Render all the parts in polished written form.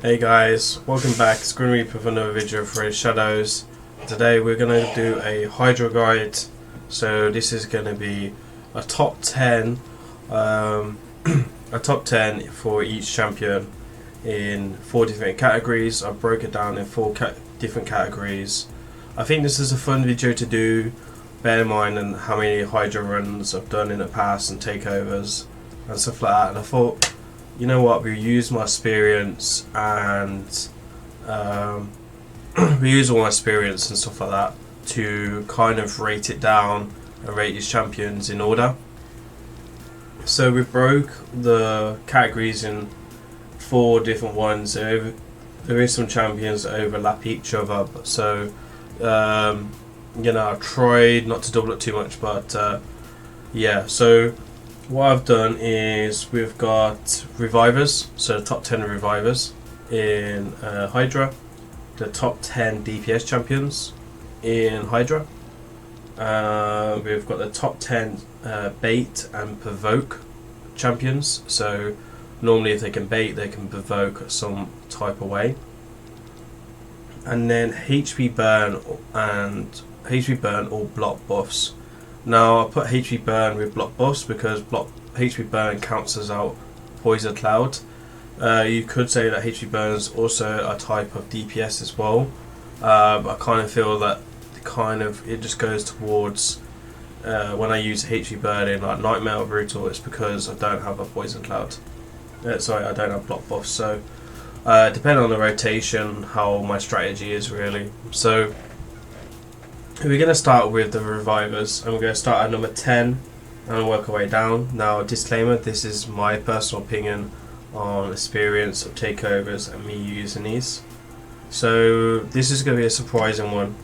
Hey guys, welcome back. It's Grimreaper for another video for Raidshadowlegends. Today we're going to do a Hydra guide. So this is going to be a top 10 a top 10 for each champion in 4 different categories. I broke it down in 4 different categories. I think this is a fun video to do. Bear in mind and how many Hydra runs I've done in the past and takeovers and stuff like that, and I thought, you know what, we use my experience and we use all my experience and stuff like that to kind of rate it down and rate these champions in order. So we broke the categories in 4 different ones. There is some champions that overlap each other, so you know, I tried not to double it too much, but yeah. So what I've done is we've got revivers, so the top 10 revivers in Hydra, the top 10 DPS champions in Hydra, we've got the top 10 bait and provoke champions, so normally if they can bait they can provoke some type of way, and then HP Burn or block buffs. Now I put HP Burn with block buffs because HP Burn cancels out Poison Cloud. You could say that HP Burn is also a type of DPS as well. I kind of feel that it just goes towards when I use HP Burn in like Nightmare or Brutal, it's because I don't have a Poison Cloud. Sorry, I don't have block buffs. So depending on the rotation, how my strategy is really. So we're going to start with the revivers, and we're going to start at number 10 and work our way down. Now, disclaimer, this is my personal opinion on experience of takeovers and me using these. So this is going to be a surprising one.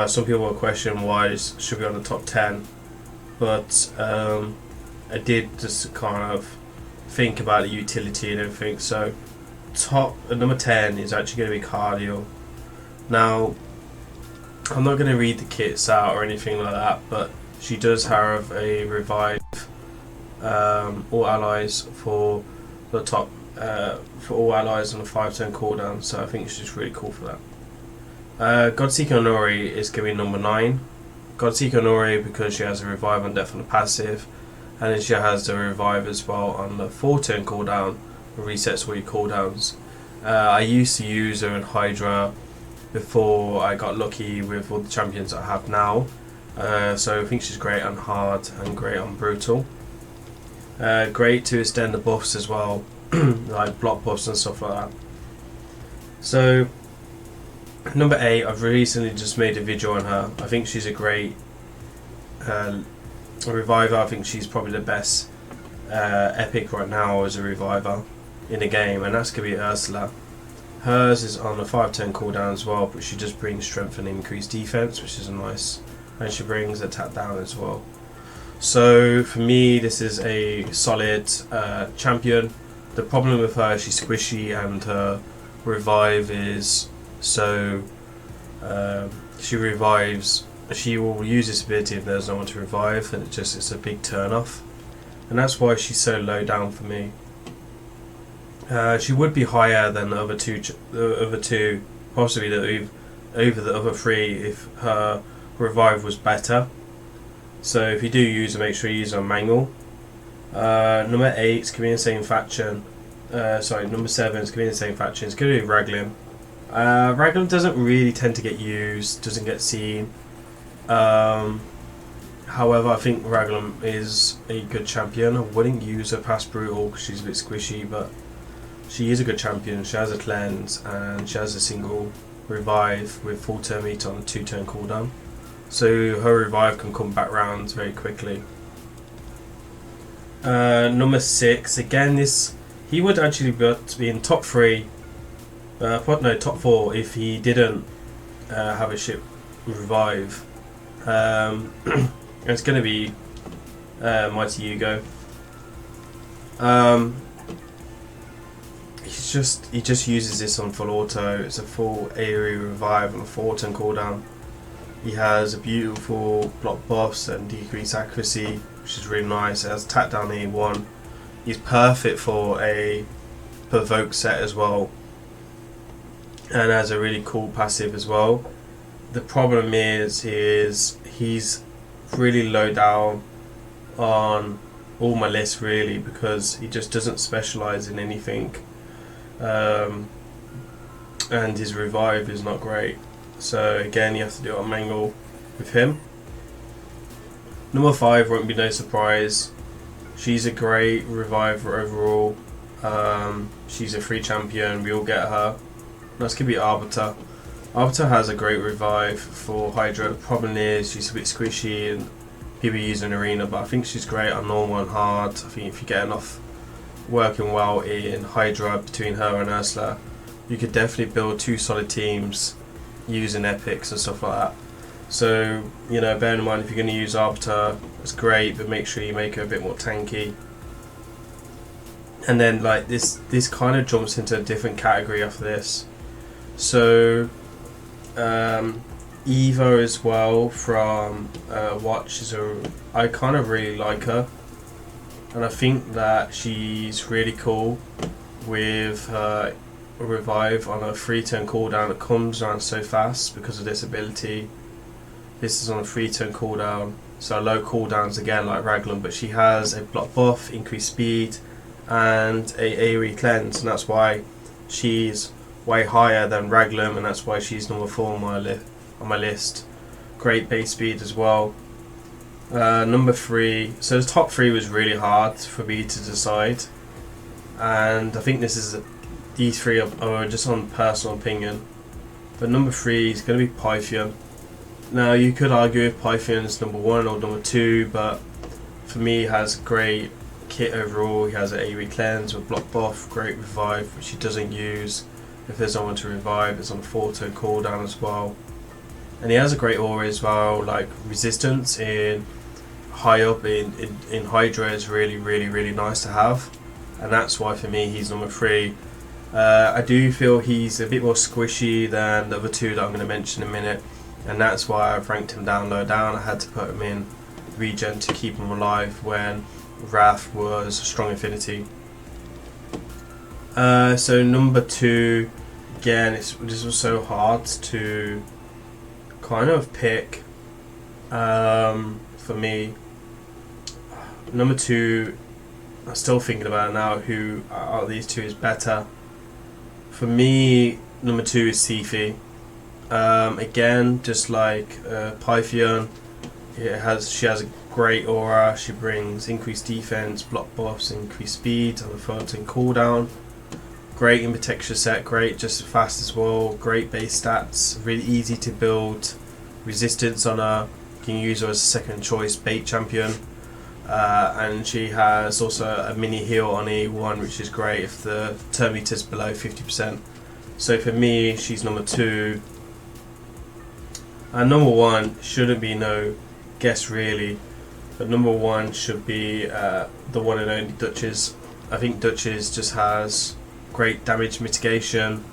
Some people will question why this should be on the top 10, but I did just kind of think about the utility and everything. So number 10 is actually going to be Cardio. Now, I'm not going to read the kits out or anything like that, but she does have a revive all allies for the top for all allies on a 5-turn cooldown, so I think she's really cool for that. Godseeker Honori is going to be number 9. Godseeker Honori because she has a revive on death on the passive, and then she has the revive as well on the 4-turn cooldown, resets all your cooldowns. I used to use her in Hydra before I got lucky with all the champions I have now, so I think she's great on hard and great on brutal. Great to extend the buffs as well, like block buffs and stuff like that. So number 8, I've recently just made a video on her. I think she's a great reviver. I think she's probably the best epic right now as a reviver in the game, and that's going to be Ursula. Hers is on a 5-turn cooldown as well, but she just brings strength and increased defense, which is nice, and she brings attack down as well. So for me, this is a solid champion. The problem with her, she's squishy, and her revive is so she revives. She will use this ability if there's no one to revive, and it's a big turn off, and that's why she's so low down for me. She would be higher than the other two, possibly over the other 3 if her revive was better. So if you do use her, make sure you use her on manual. Number 8 is going to be in the same faction. Number 7 is going to be in the same faction. It's going to be Raglan. Raglan doesn't really tend to get used, doesn't get seen. However, I think Raglan is a good champion. I wouldn't use her past Brutal because she's a bit squishy, but she is a good champion. She has a cleanse and she has a single revive with full turn meter on a 2-turn cooldown, so her revive can come back round very quickly. Number 6, again, he would actually be in top 3, top 4 if he didn't have a ship revive. It's going to be Mighty Hugo. He just uses this on full auto. It's a full AoE revive on a 4-turn cooldown. He has a beautiful block buffs and decreased accuracy, which is really nice. It has attack down A1. He's perfect for a Provoke set as well. and has a really cool passive as well. The problem is he's really low down on all my lists really, because he just doesn't specialize in anything, and his revive is not great. So again, you have to do it on Mangle with him. Number 5 won't be no surprise. She's a great reviver overall. She's a free champion. We all get her. That's gonna be Arbiter. Arbiter has a great revive for Hydra. The problem is she's a bit squishy and people use an arena, but I think she's great on normal and hard. I think if you get enough working well in Hydra between her and Ursula, you could definitely build 2 solid teams using epics and stuff like that. So, you know, bear in mind, if you're going to use Arbiter, it's great, but make sure you make her a bit more tanky. And then, like, this kind of jumps into a different category after this. So, Eva as well from Watch I kind of really like her, and I think that she's really cool with her revive on a 3-turn cooldown. It comes around so fast because of this ability. This is on a 3-turn cooldown, so low cooldowns again like Raglan, but she has a block buff, increased speed, and a AoE cleanse, and that's why she's way higher than Raglan, and that's why she's number 4 on my list. Great base speed as well. Number 3, so the top 3 was really hard for me to decide, and I think these 3 are just on personal opinion, but number 3 is going to be Pythian. Now you could argue if Pythian's number 1 or number 2, but for me he has great kit overall. He has an AoE cleanse with block buff, great revive, which he doesn't use. If there's someone to revive, it's on a 4-turn cooldown as well. And he has a great aura as well, like resistance in high up in Hydra is really nice to have, and that's why for me he's number 3. I do feel he's a bit more squishy than the other 2 that I'm going to mention in a minute, and that's why I've ranked him down low down. I had to put him in regen to keep him alive when Wrath was a strong affinity. So number 2, again, this was so hard to kind of pick for me. Number 2, I'm still thinking about it now, who out of these 2 is better. For me, number 2 is Sifi. Again, just like Pythian, she has a great aura. She brings increased defense, block buffs, increased speed on the 13 cooldown. Great in texture set, great just fast as well, great base stats, really easy to build. Resistance on her, you can use her as a second choice bait champion. And she has also a mini heal on E1, which is great if the turn meter is below 50%. So for me, she's number 2. And number 1 shouldn't be no guess really, but number 1 should be the one and only Duchess. I think Duchess just has great damage mitigation.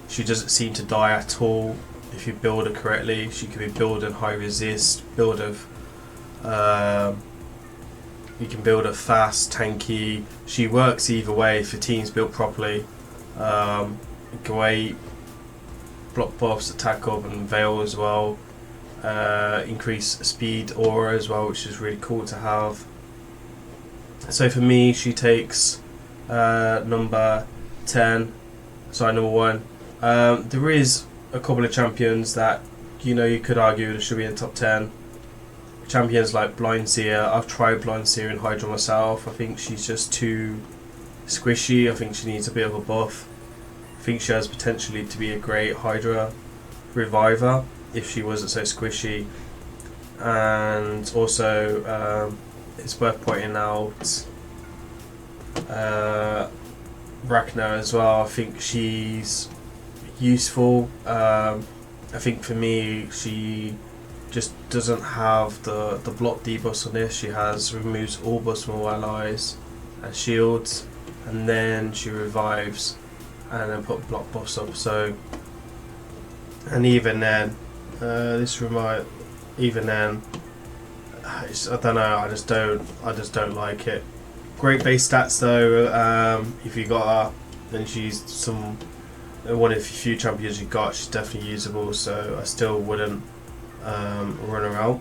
She doesn't seem to die at all if you build her correctly. She can be built in high resist, you can build her fast, tanky. She works either way if your team's built properly. Great block buffs, attack up and veil as well. Increase speed aura as well, which is really cool to have. So for me, she takes number 10. Sorry, number 1. There is a couple of champions that you could argue that should be in the top 10. Champions like Blind Seer. I've tried Blind Seer in Hydra myself. I think she's just too squishy. I think she needs a bit of a buff. I think she has potentially to be a great Hydra reviver if she wasn't so squishy. And also, it's worth pointing out Rachna as well. I think she's useful. I think for me, she just doesn't have the block debuffs on this. She removes all buffs from all allies and shields, and then she revives and then put block buffs up. So, and even then, I don't know. I just don't like it. Great base stats though. If you got her, then she's one of the few champions you got. She's definitely usable, so I still wouldn't run her out.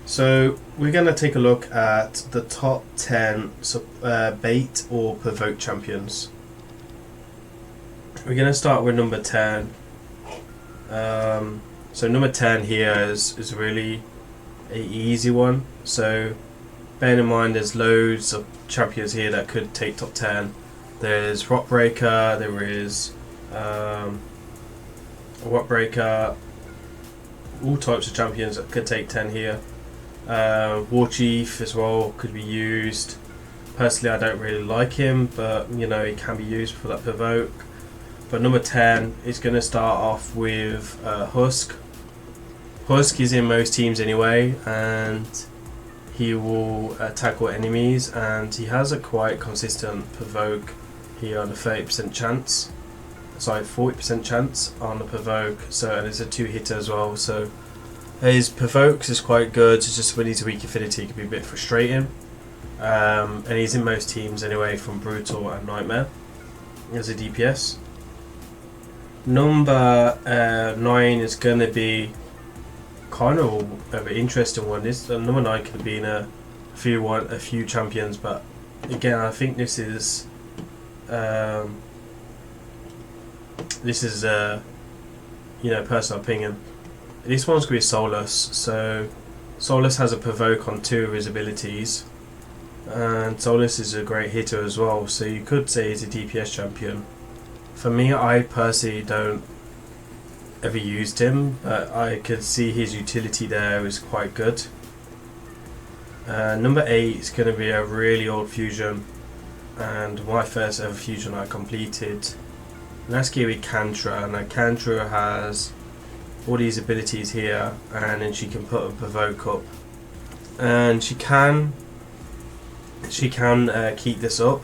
So we're going to take a look at the top 10 bait or provoke champions. We're going to start with number 10. So number 10 here is really an easy one. So bear in mind there's loads of champions here that could take top 10. There's Rockbreaker, there is Rockbreaker, all types of champions that could take 10 here. War Chief as well could be used. Personally, I don't really like him, but you know, he can be used for that provoke. But number 10 is going to start off with Husk. Husk is in most teams anyway, and he will tackle enemies, and he has a quite consistent provoke here on a 30% chance. Sorry, 40% chance on the provoke. So, and it's a 2-hitter as well. So his provokes is quite good. It's just when he's a weak affinity, it can be a bit frustrating. And he's in most teams anyway, from Brutal and Nightmare as a DPS. Number 9 is going to be kind of an interesting one. This number 9 could be in a few champions, but again, I think this is you know, personal opinion. This one's going to be Solus. So Solus has a provoke on 2 of his abilities, and Solus is a great hitter as well. So you could say he's a DPS champion. For me, I personally don't ever used him, but I could see his utility there is quite good. Number 8 is going to be a really old fusion, and my first ever fusion I completed. And that's going to be Kantra. Now Kantra has all these abilities here, and then she can put a provoke up, and she can keep this up.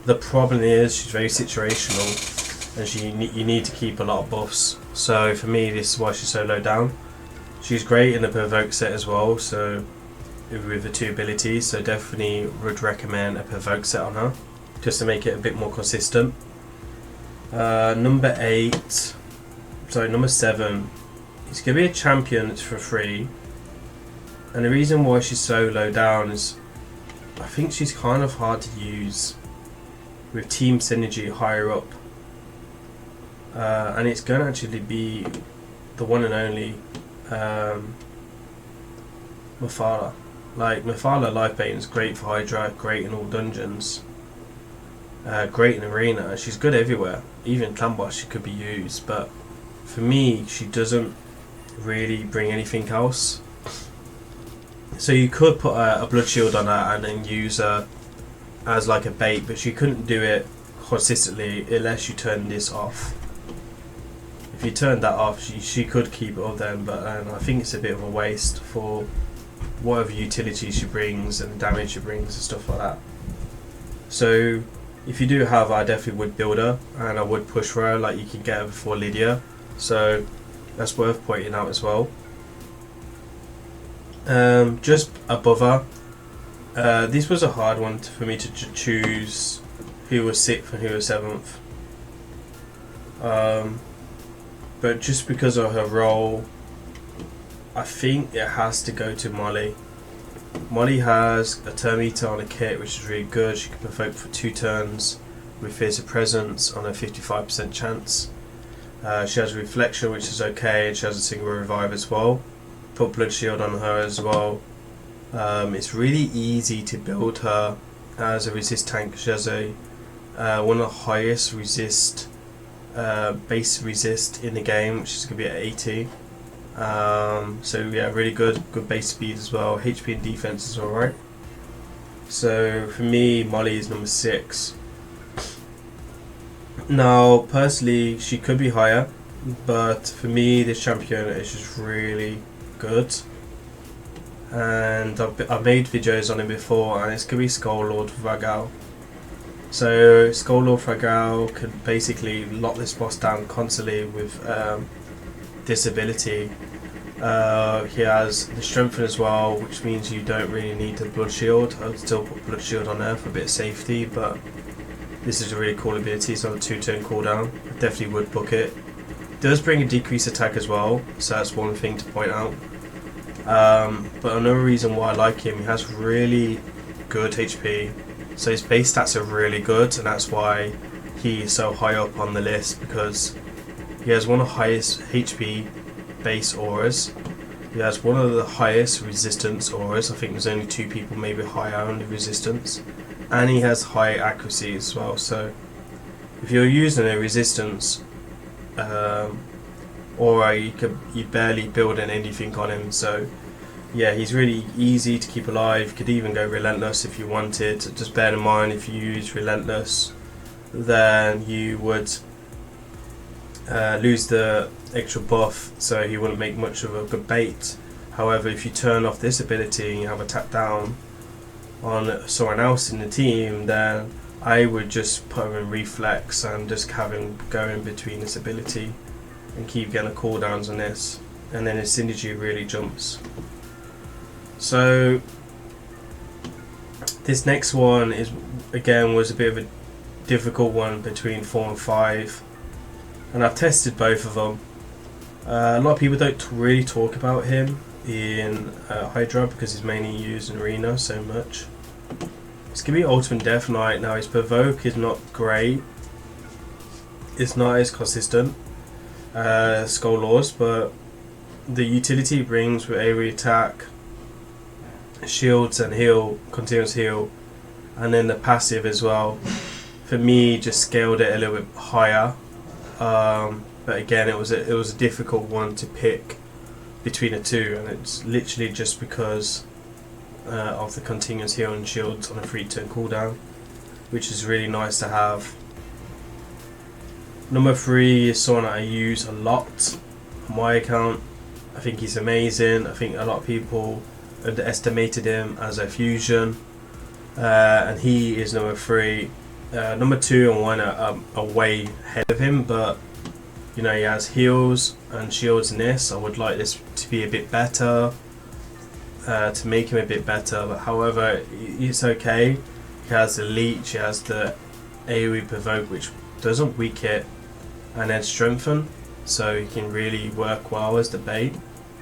The problem is she's very situational, and you need to keep a lot of buffs. So for me, this is why she's so low down. She's great in the provoke set as well, so with the 2 abilities, so definitely would recommend a provoke set on her, just to make it a bit more consistent. Number 7, it's going to be a champion that's for free, and the reason why she's so low down is I think she's kind of hard to use with team synergy higher up, and it's going to actually be the one and only Mephala. Like, Mephala life bait is great for Hydra, great in all dungeons, great in arena. She's good everywhere, even clan boss she could be used, but for me she doesn't really bring anything else. So you could put a blood shield on her and then use her as like a bait, but she couldn't do it consistently unless you turn this off. If you turn that off, she could keep it up then, but I think it's a bit of a waste for whatever utility she brings and damage she brings and stuff like that. So if you do have her, I definitely would build her, and I would push for her like you can get her before Lydia. So that's worth pointing out as well. Just above her, this was a hard one for me to choose who was 6th and who was 7th. But just because of her role, I think it has to go to Molly. Molly has a turn meter on a kit, which is really good. She can provoke for 2 turns with Fears of Presence on a 55% chance. She has Reflection, which is okay, and she has a single revive as well. Put Blood Shield on her as well. It's really easy to build her as a resist tank. She has a one of the highest resist, base resist in the game, which is going to be at 80. So yeah, really good base speed as well. HP and defense is alright. So for me, Molly is number 6. Now personally, she could be higher, but for me this champion is just really good, and I've made videos on him before, and it's going to be Skull Lord Vragal. So Skull Lord Vragal could basically lock this boss down constantly with this ability. He has the Strengthen as well, which means you don't really need the Blood Shield. I'd still put Blood Shield on there for a bit of safety, but This is a really cool ability. It's on a 2-turn cooldown. I definitely would book it. It does bring a decreased attack as well, so that's one thing to point out. But another reason why I like him, he has really good HP. So his base stats are really good, and that's why he is so high up on the list, because he has one of the highest HP base auras. He has one of the highest resistance auras. I think there's only 2 people maybe higher on the resistance. And he has high accuracy as well. So if you're using a resistance aura, you barely building anything on him. So yeah, he's really easy to keep alive. You could even go relentless if you wanted. Just bear in mind, if you use relentless, then you would lose the extra buff, so he wouldn't make much of a good bait. However, if you turn off this ability and you have a tap down on someone else in the team, then I would just put him in reflex and just have him go in between this ability and keep getting cooldowns on this, and then his synergy really jumps. So this next one is, again, was a bit of a difficult one between 4 and 5, and I've tested both of them. A lot of people don't really talk about him in Hydra because he's mainly used in Arena so much. It's going to be Ultimate Death Knight. Now his Provoke is not great. It's not as consistent Skull Laws, but the utility he brings with AoE attack, shields and heal, continuous heal, and then the passive as well, for me just scaled it a little bit higher. But again, it was a difficult one to pick between the two, and it's literally just because of the continuous heal and shields on a 3-turn cooldown, which is really nice to have. Number 3 is someone that I use a lot on my account. I think he's amazing. I think a lot of people underestimated him as a fusion, and he is number 3. Number 2 and 1 are way ahead of him, but you know, he has heals and shields in this. I would like this to be a bit better, to make him a bit better, but however, it's okay. He has the leech, he has the AoE Provoke, which doesn't weak hit, and then strengthen, so he can really work well as the bait,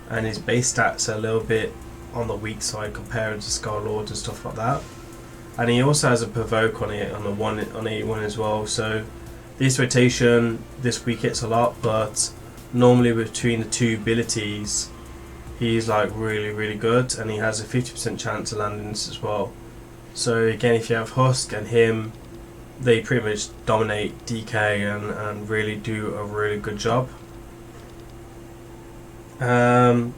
and his base stats are a little bit on the weak side compared to Skull Lords and stuff like that. And he also has a Provoke on it on the on A1 as well, so this rotation, this weak hits a lot, but normally between the 2 abilities he's like really good, and he has a 50% chance of landing this as well. So again, if you have Husk and him, they pretty much dominate DK and really do a really good job. Number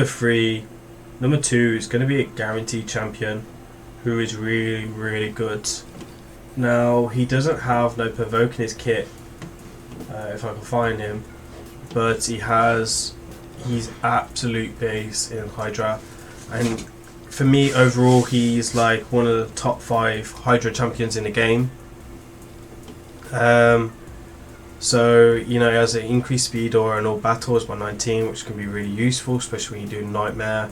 2 is going to be a guaranteed champion who is really good. Now he doesn't have no Provoke in his kit, if I can find him, but he has his absolute base in Hydra, and for me overall he's like one of the top 5 Hydra champions in the game. So you know, he has an increased speed aura in all battles by 19, which can be really useful, especially when you do Nightmare.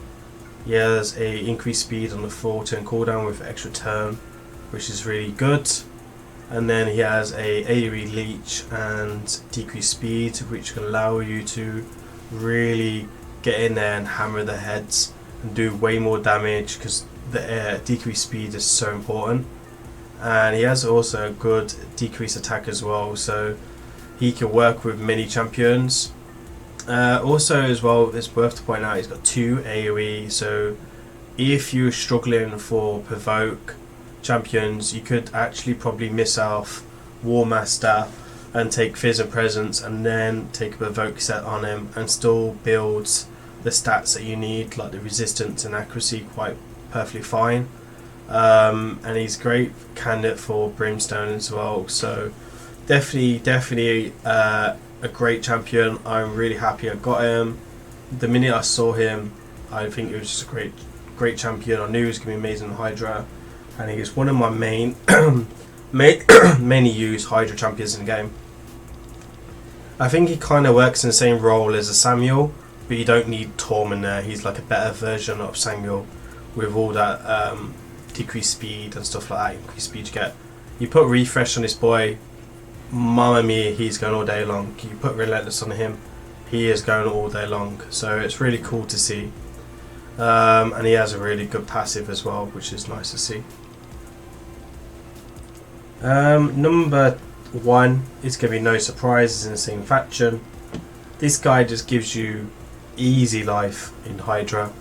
He has a increased speed on the 4-turn cooldown with extra turn, which is really good. And then he has a AoE leech and decreased speed, which can allow you to really get in there and hammer the heads and do way more damage, because the decreased speed is so important. And he has also a good decreased attack as well, so he can work with many champions. Also as well, it's worth to point out he's got 2 AoE, so if you're struggling for Provoke champions, you could actually probably miss off War Master and take Fizz and Presence and then take a Provoke set on him and still build the stats that you need, like the resistance and accuracy, quite perfectly fine. And he's a great candidate for Brimstone as well, so definitely a great champion. I'm really happy I got him. The minute I saw him, I think it was just a great champion. I knew he was going to be amazing in Hydra, and he is one of my mainly used Hydra champions in the game. I think he kind of works in the same role as a Samuel, but you don't need Torm in there. He's like a better version of Samuel with all that decreased speed and stuff like that. Increased speed you get You put refresh on this boy, mamma mia, he's going all day long. You put relentless on him, he is going all day long. So it's really cool to see. And he has a really good passive as well, which is nice to see. Number 1 is going to be no surprises in the same faction. This guy just gives you easy life in Hydra.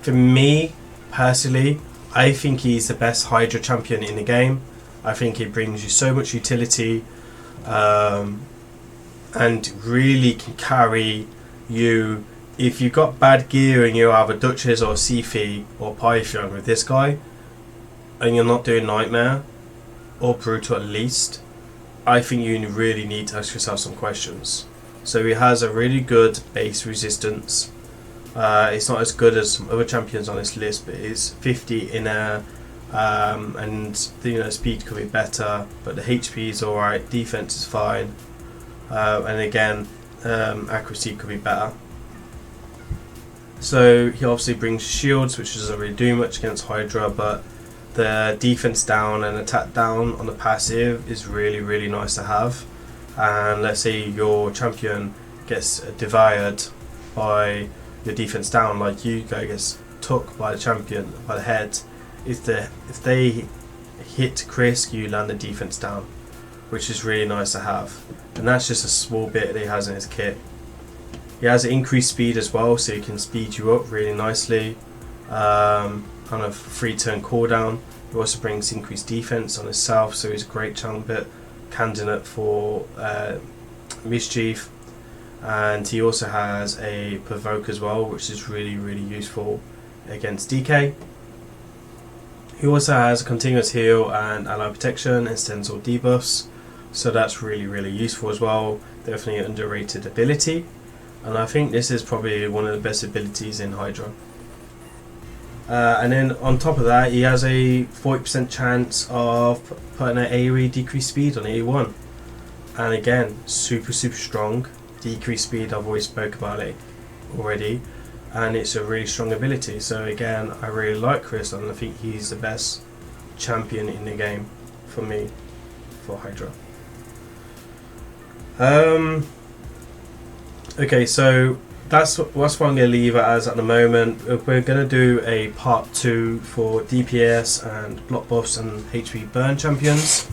For me personally, I think he's the best Hydra champion in the game. I think he brings you so much utility, and really can carry you. If you've got bad gear and you're either Duchess or Sifi or Python with this guy, and you're not doing Nightmare or Brutal at least, I think you really need to ask yourself some questions. So he has a really good base resistance. It's not as good as some other champions on this list, but it's 50 in air, and the speed could be better, but the HP is alright, defense is fine, and again, accuracy could be better. So he obviously brings shields, which doesn't really do much against Hydra, but the defense down and attack down on the passive is really nice to have. And let's say your champion gets devoured by your defense down, like Yugo gets took by the champion by the head. If they hit Chris, you land the defense down, which is really nice to have. And that's just a small bit that he has in his kit. He has increased speed as well, so he can speed you up really nicely. Kind of 3-turn cooldown. He also brings increased defense on himself, so he's a great candidate for mischief. And he also has a Provoke as well, which is really useful against DK. He also has a continuous heal and ally protection, extends all debuffs, so that's really useful as well. Definitely an underrated ability, and I think this is probably one of the best abilities in Hydra. And then on top of that, he has a 40% chance of putting an AoE decreased speed on A1, and again, super strong. Decreased speed, I've always spoke about it already, and it's a really strong ability. So again, I really like Chris, and I think he's the best champion in the game for me for Hydra. Okay, so that's what I'm going to leave it as at the moment. We're going to do a part 2 for DPS and block buffs and HP Burn champions.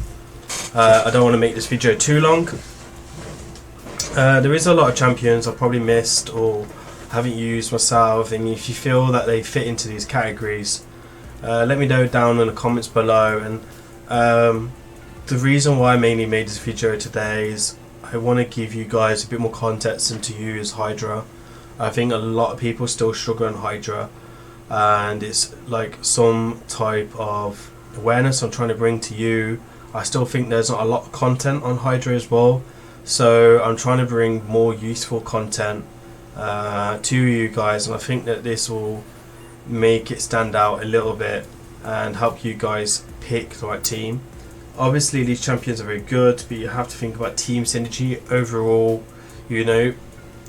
I don't want to make this video too long. There is a lot of champions I've probably missed or haven't used myself, and if you feel that they fit into these categories, let me know down in the comments below. And the reason why I mainly made this video today is I want to give you guys a bit more context into use Hydra. I think a lot of people still struggle on Hydra, and it's like some type of awareness I'm trying to bring to you. I still think there's not a lot of content on Hydra as well, so I'm trying to bring more useful content to you guys, and I think that this will make it stand out a little bit and help you guys pick the right team. Obviously these champions are very good, but you have to think about team synergy overall. You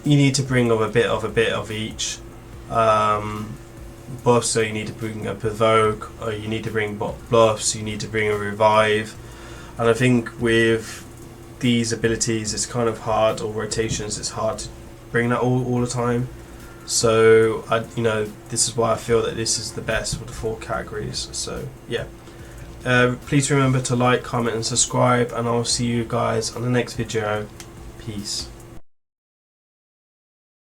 need to bring up a bit of each buff. So you need to bring a Provoke, or you need to bring buffs, you need to bring a revive. And I think with these abilities it's kind of hard, or rotations, it's hard to bring that all the time. So this is why I feel that this is the best for the 4 categories. So yeah, please remember to like, comment and subscribe, and I'll see you guys on the next video. Peace.